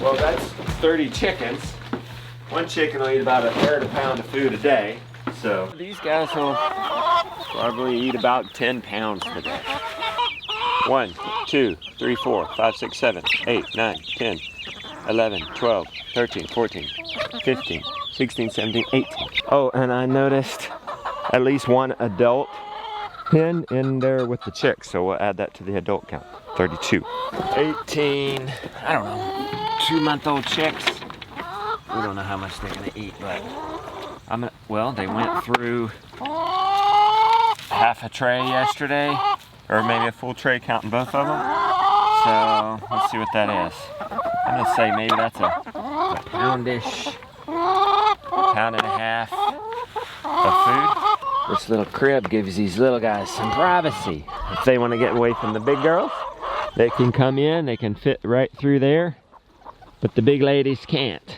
Well, that's 30 chickens. One chicken will eat about 1/3 pound of food a day. So these guys will probably eat about 10 pounds per day. 1, 2, 3, 4, 5, 6, 7, 8, 9, 10, 11, 12, 13, 14, 15, 16, 17, 18. Oh, and I noticed at least one adult hen in there with the chicks, so we'll add that to the adult count. 32. 18, I don't know, 2-month-old chicks. We don't know how much they're gonna eat, but well, they went through half a tray yesterday, or maybe a full tray counting both of them. So let's see what that is. I'm gonna say maybe that's a poundish, pound and a half of food. This little crib gives these little guys some privacy. If they want to get away from the big girls, they can come in, they can fit right through there, but the big ladies can't.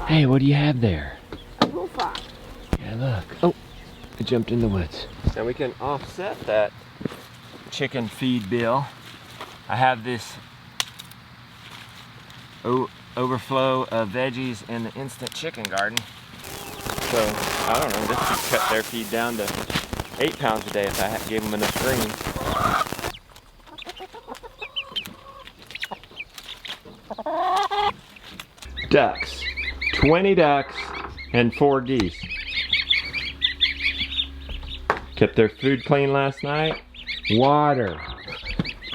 Hey, what do you have there? A bullfrog. Yeah, look. Oh, it jumped in the woods. Now we can offset that chicken feed bill. I have this overflow of veggies in the instant chicken garden. So, I don't know, this could cut their feed down to 8 pounds a day if I gave them enough greens. Ducks. 20 ducks and 4 geese. Kept their food clean last night. Water.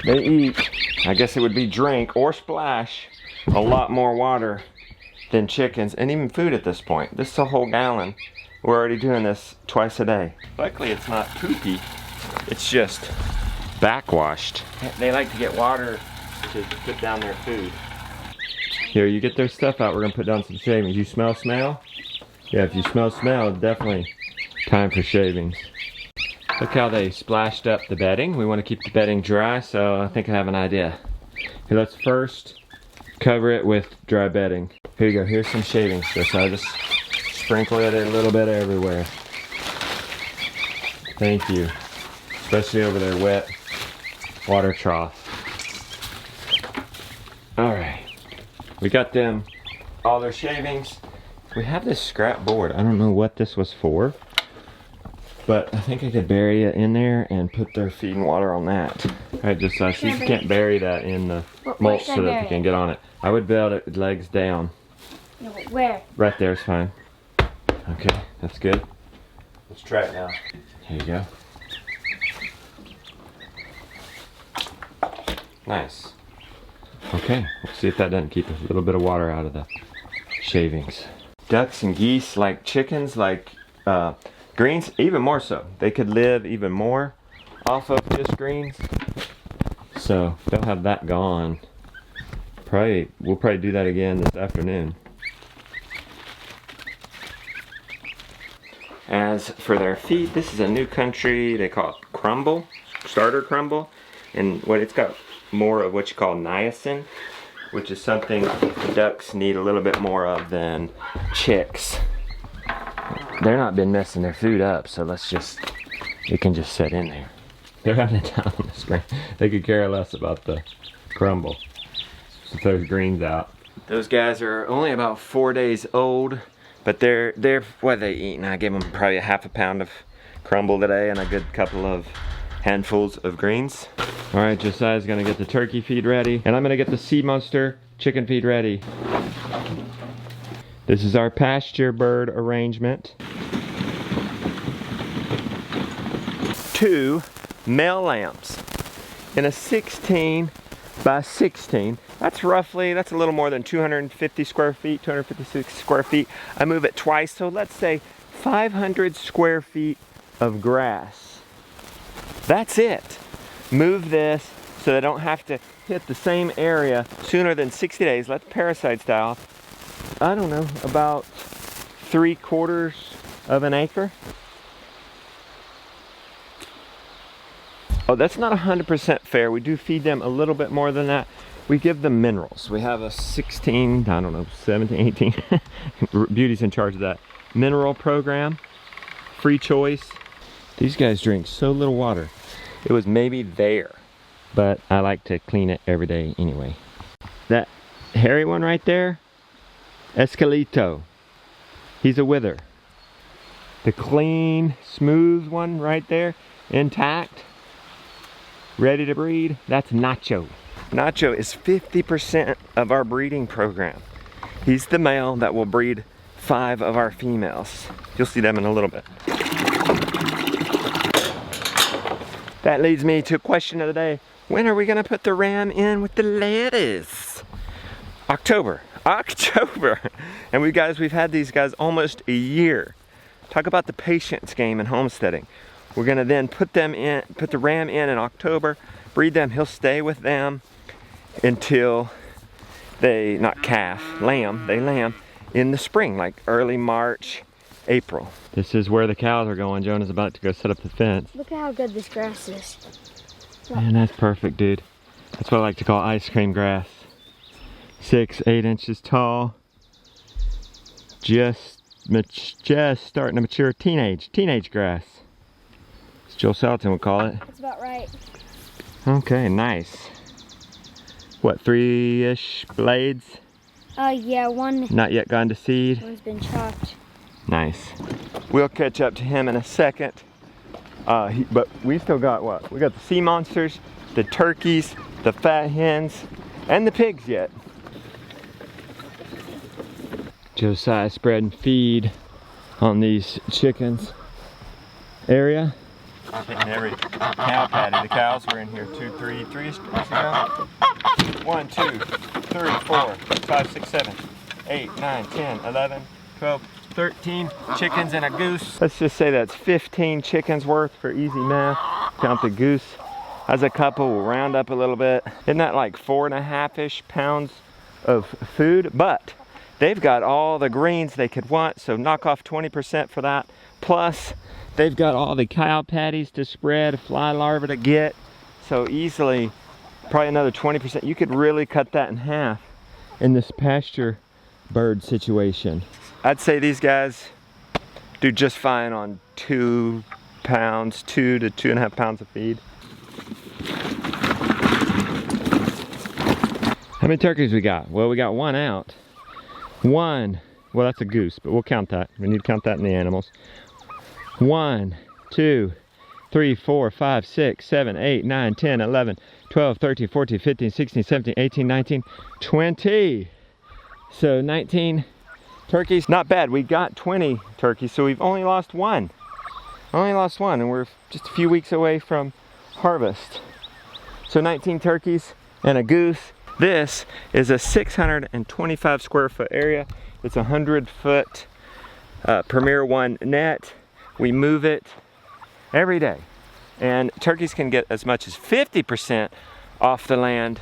They eat, I guess it would be drink or splash, a lot more water than chickens and even food at this point. This is a whole gallon. We're already doing this twice a day. Luckily it's not poopy, it's just backwashed. They like to get water to put down their food. Here, you get their stuff out, we're gonna put down some shavings. You smell? Yeah, if you smell, it's definitely time for shavings. Look how they splashed up the bedding. We want to keep the bedding dry, so I think I have an idea. Okay, let's first cover it with dry bedding. Here you go, here's some shavings. So I just sprinkle it a little bit everywhere. Thank you. Especially over their wet water trough. All right. We got them all their shavings. We have this scrap board. I don't know what this was for, but I think I could bury it in there and put their feed and water on that. All right, just so you can't bury that in the mulch so that they can get on it. I would build it with legs down. No, where? Right there is fine. Okay, that's good. Let's try it now. Here you go. Nice. Okay, let's see if that doesn't keep a little bit of water out of the shavings. Ducks and geese, like chickens, like greens, even more so. They could live even more off of just greens. So they'll have that gone. We'll probably do that again this afternoon. As for their feed, this is a new country. They call it crumble, starter crumble, and it's got more of what you call niacin, which is something ducks need a little bit more of than chicks. They're not been messing their food up, so it can just sit in there. They're having it down on the screen. They could care less about the crumble. Just throw greens out. Those guys are only about 4 days old, but they're what are they eating? I gave them probably a half a pound of crumble today and a good couple of handfuls of greens. All right, Josiah's gonna get the turkey feed ready, and I'm gonna get the Sea Monster chicken feed ready. This is our pasture bird arrangement. 2 male lambs in a 16 by 16. That's a little more than 250 square feet, 256 square feet. I move it twice, so let's say 500 square feet of grass. That's it. Move this so they don't have to hit the same area sooner than 60 days. Let's parasite style. I don't know, about 3/4 of an acre. Oh, that's not 100% fair. We do feed them a little bit more than that. We give them minerals. We have a 16, I don't know, 17, 18, Beauty's in charge of that mineral program. free choice. These guys drink so little water. It was maybe there, but I like to clean it every day anyway. That hairy one right there, Escalito. He's a wither. The clean, smooth one right there, intact, ready to breed, that's Nacho. Nacho is 50% of our breeding program. He's the male that will breed 5 of our females. You'll see them in a little bit. That leads me to a question of the day. When are we gonna put the ram in with the lettuce? October. And we've had these guys almost a year. Talk about the patience game in homesteading. We're gonna then put the ram in October, breed them. He'll stay with them until they, not calf, lamb, they lamb in the spring, like early March, April. This is where the cows are going. Jonah's about to go set up the fence. Look at how good this grass is. Man, that's perfect, dude. That's what I like to call ice cream grass. 6, 8 inches tall. Just starting to mature teenage grass. As Joel Salatin would call it. That's about right. Okay, nice. What, 3-ish blades? Yeah, one. Not yet gone to seed. One's been chopped. Nice. We'll catch up to him in a second. But we still got what? We got the sea monsters, the turkeys, the fat hens, and the pigs yet. Josiah spreading feed on these chickens area. Hitting every cow patty. The cows were in here 3 weeks ago. 1, 2, 3, 4, 5, 6, 7, 8, 9, 10, 11, 12, 13 chickens and a goose. Let's just say that's 15 chickens worth for easy math. Count the goose as a couple. We'll round up a little bit. Isn't that like 4.5-ish pounds of food? But they've got all the greens they could want, so knock off 20% for that. Plus, they've got all the cow patties to spread, fly larvae to get. So easily, probably another 20%. You could really cut that in half in this pasture bird situation. I'd say these guys do just fine on 2 pounds, 2 to 2.5 pounds of feed. How many turkeys we got? Well, we got 1 out. 1, well, that's a goose, but we'll count that. We need to count that in the animals. 1, 2, 3, 4, 5, 6, 7, 8, 9, 10, 11, 12, 13, 14, 15, 16, 17, 18, 19, 20. So 19 turkeys, not bad. We got 20 turkeys, so we've only lost 1. Only lost 1, and we're just a few weeks away from harvest. So 19 turkeys and a goose. This is a 625 square foot area. It's a 100-foot Premier 1 net. We move it every day. And turkeys can get as much as 50% off the land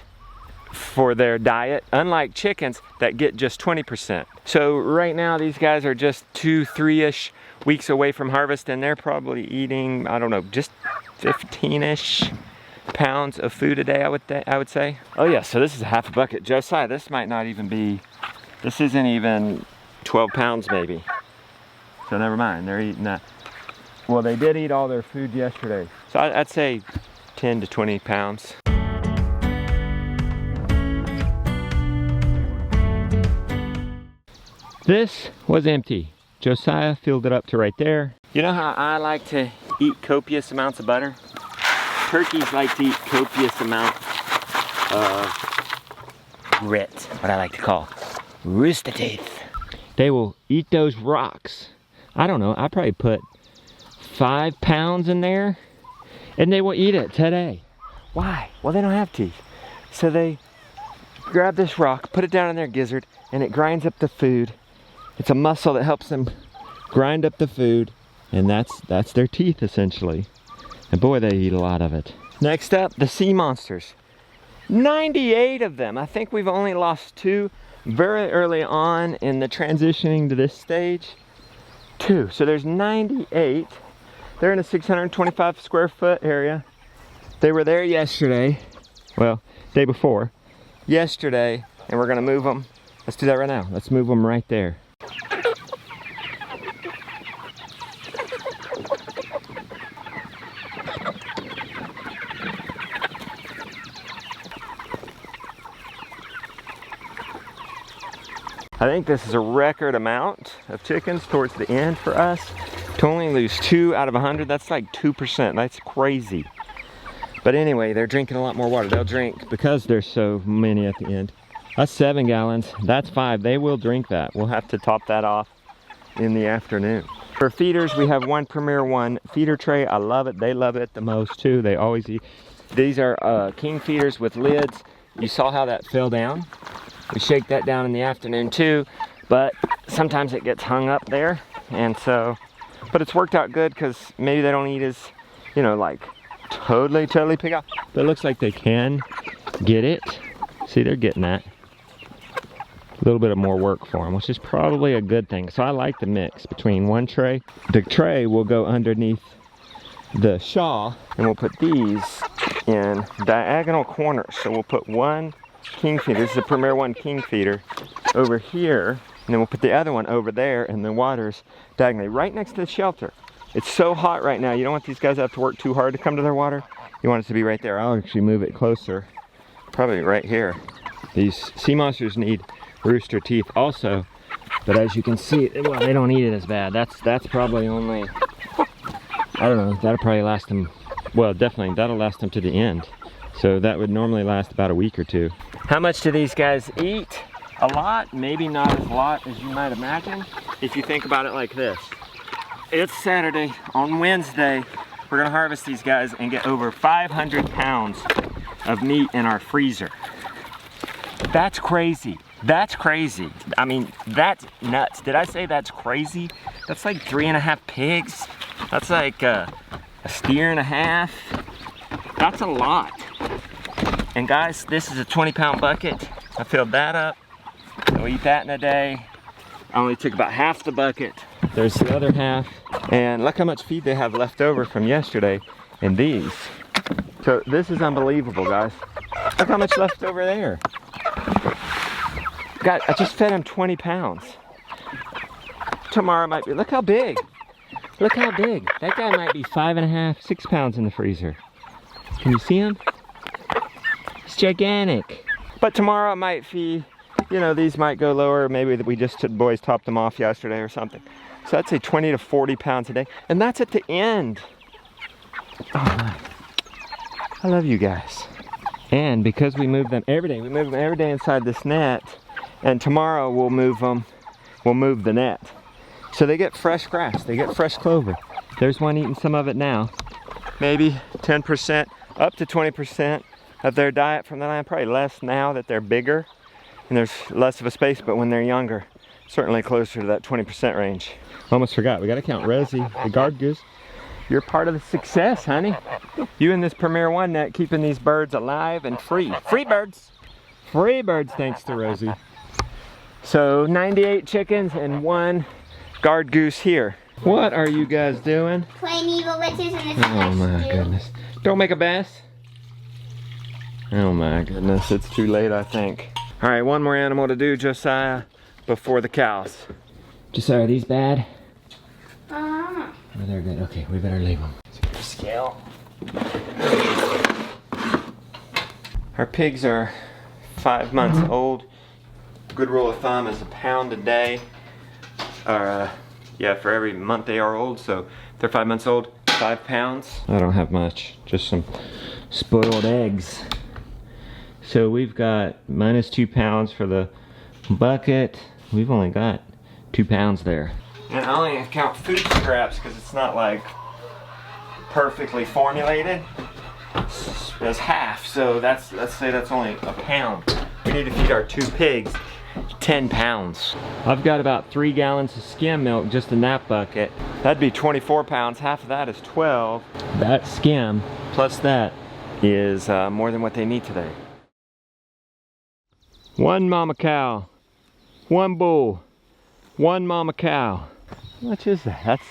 for their diet, unlike chickens that get just 20%. So right now these guys are just 2-3-ish weeks away from harvest, and they're probably eating, I don't know, just 15-ish pounds of food a day, I would say. Oh yeah, so this is a half a bucket. Josiah, this might not even be, this isn't even 12 pounds maybe. So never mind, they're eating that. Well, they did eat all their food yesterday. So I'd say 10 to 20 pounds. This was empty. Josiah filled it up to right there. You know how I like to eat copious amounts of butter? Turkeys like to eat copious amounts of grit, what I like to call rooster teeth. They will eat those rocks. I don't know, I probably put 5 pounds in there, and they will eat it today. Why? Well, they don't have teeth. So they grab this rock, put it down in their gizzard, and it grinds up the food. It's a muscle that helps them grind up the food, and that's their teeth essentially. And boy, they eat a lot of it. Next up, the sea monsters. 98 of them. I think we've only lost 2 very early on in the transitioning to this stage. 2, so there's 98. They're in a 625 square foot area. They were there yesterday. Well, day before. Yesterday, and we're gonna move them. Let's do that right now. Let's move them right there. I think this is a record amount of chickens towards the end for us. To only lose 2 out of 100, that's like 2%. That's crazy. But anyway, they're drinking a lot more water. They'll drink, because there's so many at the end. That's 7 gallons, that's 5. They will drink that. We'll have to top that off in the afternoon. For feeders, we have one Premier One feeder tray. I love it. They love it the most too. They always eat. These are king feeders with lids. You saw how that fell down? We shake that down in the afternoon too, but sometimes it gets hung up there. And so, but it's worked out good because maybe they don't eat as, you know, like totally pick up. But it looks like they can get it. See, they're getting that. A little bit of more work for them, which is probably a good thing. So I like the mix between one tray. The tray will go underneath the shaw, and we'll put these in diagonal corners. So we'll put one king feeder, this is a Premier One king feeder, over here, and then we'll put the other one over there, and the water's diagonally right next to the shelter. It's so hot right now, you don't want these guys to have to work too hard to come to their water. You want it to be right there. I'll actually move it closer, probably right here. These sea monsters need rooster teeth also, but as you can see, well, they don't eat it as bad. That's probably only, I don't know, that'll probably last them, well, definitely that'll last them to the end. So that would normally last about a week or two. How much do these guys eat? A lot, maybe not as a lot as you might imagine, if you think about it like this. It's Saturday. On Wednesday, we're gonna harvest these guys and get over 500 pounds of meat in our freezer. That's crazy. That's crazy. I mean, that's nuts. Did I say that's crazy? That's like 3.5 pigs. That's like a steer and a half. That's a lot. And guys, this is a 20-pound bucket. I filled that up. I'll eat that in a day. I only took about half the bucket. There's the other half. And look how much feed they have left over from yesterday in these. So this is unbelievable, guys. Look how much left over there. God, I just fed him 20 pounds. Tomorrow might be, look how big. Look how big. That guy might be 5.5, 6 pounds in the freezer. Can you see him? It's gigantic. But tomorrow it might feed, you know, these might go lower. Maybe we just, the boys topped them off yesterday or something. So I'd say 20 to 40 pounds a day. And that's at the end. Oh my. I love you guys. And because we move them every day, we move them every day inside this net. And tomorrow we'll move them, we'll move the net. So they get fresh grass, they get fresh clover. There's one eating some of it now. Maybe 10%, up to 20% of their diet from the land. Probably less now that they're bigger and there's less of a space, but when they're younger, certainly closer to that 20% range. Almost forgot, we gotta count Rosie, the guard goose. You're part of the success, honey. You and this Premier One net keeping these birds alive and free. Free birds! Free birds thanks to Rosie. So 98 chickens and 1 guard goose here. What are you guys doing? Playing evil witches and it's Oh my goodness. Don't make a mess. Oh my goodness, it's too late I think. All right, one more animal to do, Josiah, before the cows. Josiah, are these bad? Oh, they're good. Okay, we better leave them. Scale. Our pigs are 5 months old. Good rule of thumb is 1 pound a day. Yeah, for every month they are old. So if they're 5 months old, 5 pounds. I don't have much, just some spoiled eggs. So we've got -2 pounds for the bucket. We've only got 2 pounds there. And I only count food scraps because it's not like perfectly formulated. It's half, so let's say that's only 1 pound. We need to feed our 2 pigs 10 pounds. I've got about 3 gallons of skim milk just in that bucket. That'd be 24 pounds. Half of that is 12. That skim plus that is more than what they need today. 1 mama cow, 1 bull, 1 mama cow. How much is that?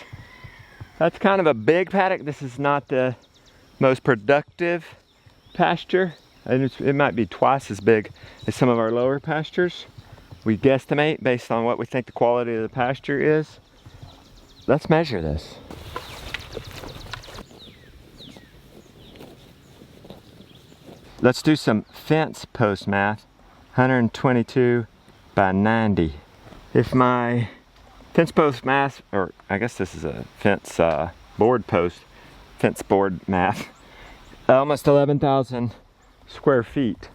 That's kind of a big paddock. This is not the most productive pasture. And it might be twice as big as some of our lower pastures. We guesstimate based on what we think the quality of the pasture is. Let's measure this. Let's do some fence post math. 122 by 90. if my fence post mass, or I guess this is a fence board post, fence board math, almost 11,000 square feet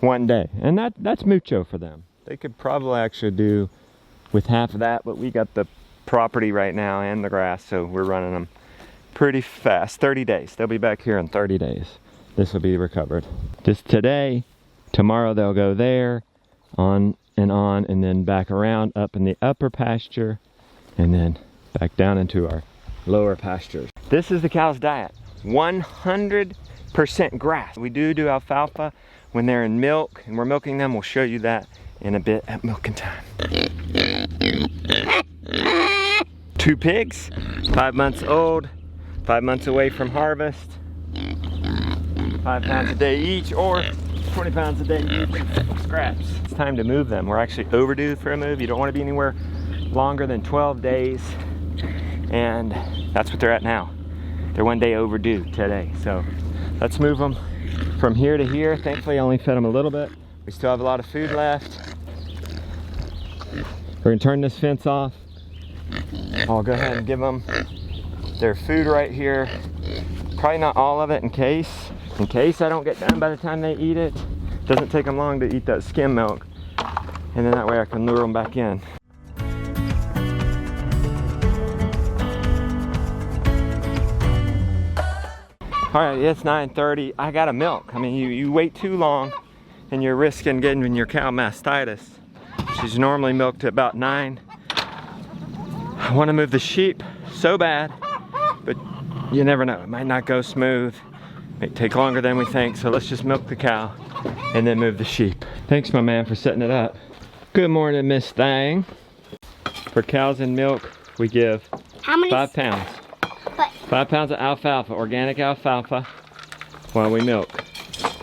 one day. And that's mucho for them. They could probably actually do with half of that, but we got the property right now and the grass, so we're running them pretty fast. 30 days. They'll be back here in 30 days. This will be recovered. Just today, tomorrow they'll go there, on, and then back around up in the upper pasture, and then back down into our lower pastures. This is the cow's diet. 100% grass. We do alfalfa when they're in milk, and we're milking them. We'll show you that in a bit at milking time. 2 pigs, 5 months old, 5 months away from harvest. 5 pounds a day each, or 20 pounds a day each scraps. It's time to move them. We're actually overdue for a move. You don't want to be anywhere longer than 12 days. And that's what they're at now. They're 1 day overdue today. So let's move them from here to here. Thankfully, I only fed them a little bit. We still have a lot of food left. We're gonna turn this fence off. I'll go ahead and give them their food right here. Probably not all of it in case I don't get done by the time they eat it. Doesn't take them long to eat that skim milk. And then that way I can lure them back in. All right, it's 9:30. I gotta milk. I mean, you wait too long and you're risking getting your cow mastitis. She's normally milked at about 9. I wanna move the sheep so bad, but you never know. It might not go smooth. It may take longer than we think, so let's just milk the cow and then move the sheep. Thanks, my man, for setting it up. Good morning, Miss Thang. For cows and milk, we give How many? 5 pounds. What? 5 pounds of alfalfa, organic alfalfa, while we milk.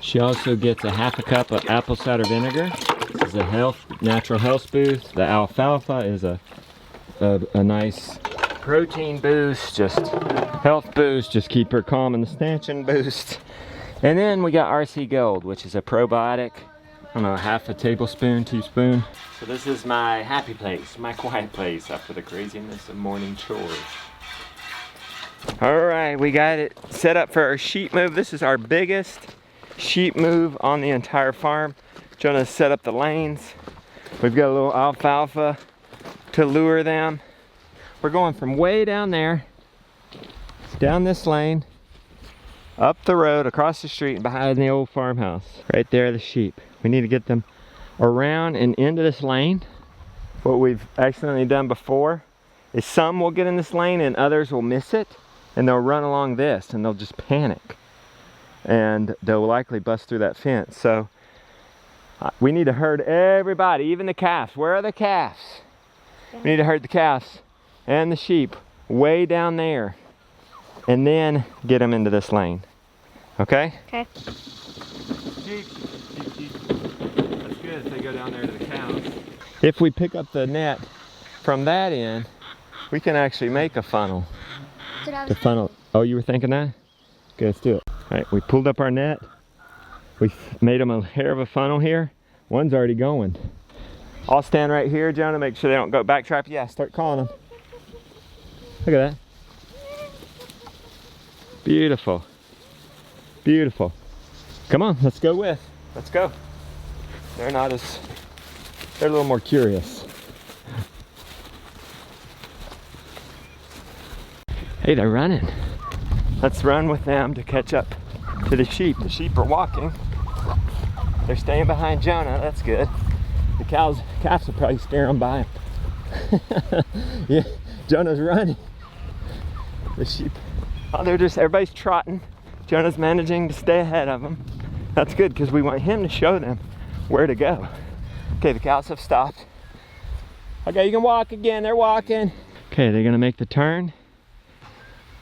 She also gets a ½ cup of apple cider vinegar. This is a natural health boost. The alfalfa is a nice protein boost, just health boost, just keep her calm in the stanchion boost. And then we got RC Gold, which is a probiotic. I don't know, ½ tablespoon, teaspoon. So this is my happy place, my quiet place after the craziness of morning chores. All right, we got it set up for our sheep move. This is our biggest sheep move on the entire farm. Jonah set up the lanes. We've got a little alfalfa to lure them. We're going from way down there, down this lane, up the road, across the street, behind the old farmhouse. Right there, the sheep. We need to get them around and into this lane. What we've accidentally done before is some will get in this lane and others will miss it, and they'll run along this and they'll just panic. And they'll likely bust through that fence. So we need to herd everybody, even the calves. Where are the calves? We need to herd the calves and the sheep way down there and then get them into this lane. Okay? Okay. Sheep. That's good if they go down there to the cows. If we pick up the net from that end, we can actually make a funnel. To funnel. Oh, you were thinking that? Okay, let's do it. All right, we pulled up our net. We made them a hair of a funnel here. One's already going. I'll stand right here, Jonah, make sure they don't go backtrack. Yeah, start calling them. Look at that. Beautiful. Beautiful. Come on, let's go with. Let's go. They're a little more curious. Hey, they're running. Let's run with them to catch up to the sheep. The sheep are walking. They're staying behind Jonah, that's good. The calves will probably scare them by him. Yeah, Jonah's running. The sheep, oh, everybody's trotting. Jonah's managing to stay ahead of them. That's good because we want him to show them where to go. Okay, the cows have stopped. Okay, you can walk again, they're walking. Okay, they're gonna make the turn.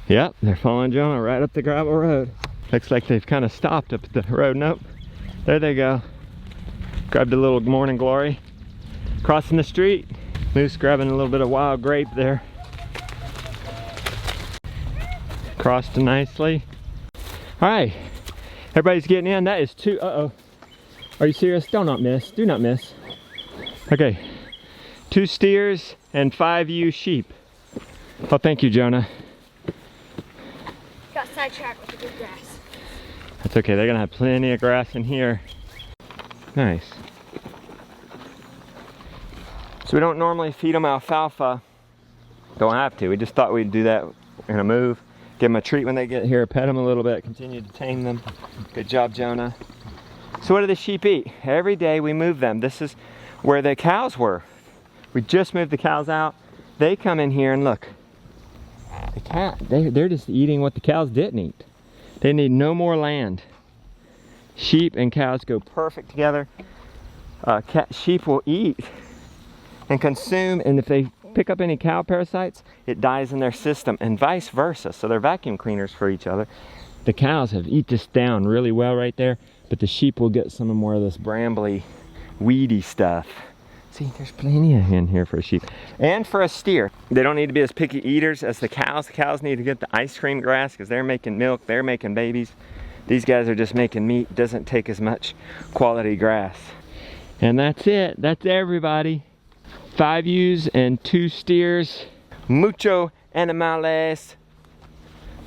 Yep, they're following Jonah right up the gravel road. Looks like they've kind of stopped up at the road. Nope, there they go. Grabbed a little morning glory. Crossing the street. Moose grabbing a little bit of wild grape there. Crossed nicely. All right, everybody's getting in. That is 2, uh-oh. Are you serious? Do not miss, do not miss. Okay, 2 steers and 5 ewe sheep. Oh, thank you, Jonah. Got sidetracked with the good grass. That's okay, they're gonna have plenty of grass in here. Nice. So we don't normally feed them alfalfa. Don't have to, we just thought we'd do that in a move. Give them a treat when they get here, pet them a little bit, continue to tame them. Good job, Jonah. So what do the sheep eat? Every day we move them. This is where the cows were. We just moved the cows out. They come in here and look. They're just eating what the cows didn't eat. They need no more land. Sheep and cows go perfect together. Sheep will eat and consume, and if they pick up any cow parasites, it dies in their system, and vice versa. So they're vacuum cleaners for each other. The cows have eat this down really well right there, but the sheep will get some more of this brambly, weedy stuff. See, there's plenty in here for a sheep. And for a steer. They don't need to be as picky eaters as the cows. The cows need to get the ice cream grass because they're making milk, they're making babies. These guys are just making meat. Doesn't take as much quality grass. And that's it. That's everybody. 5 ewes and 2 steers. Mucho animales.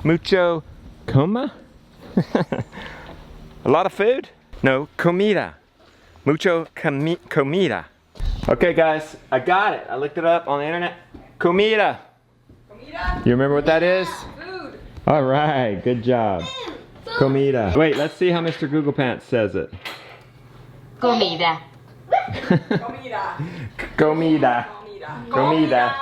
Mucho coma? A lot of food? No, comida. Mucho comida. Okay guys, I got it. I looked it up on the internet. Comida. Comida? You remember what that is? Food. All right, good job. Comida. Wait, let's see how Mr. Google Pants says it. Comida. Comida. Comida. Comida.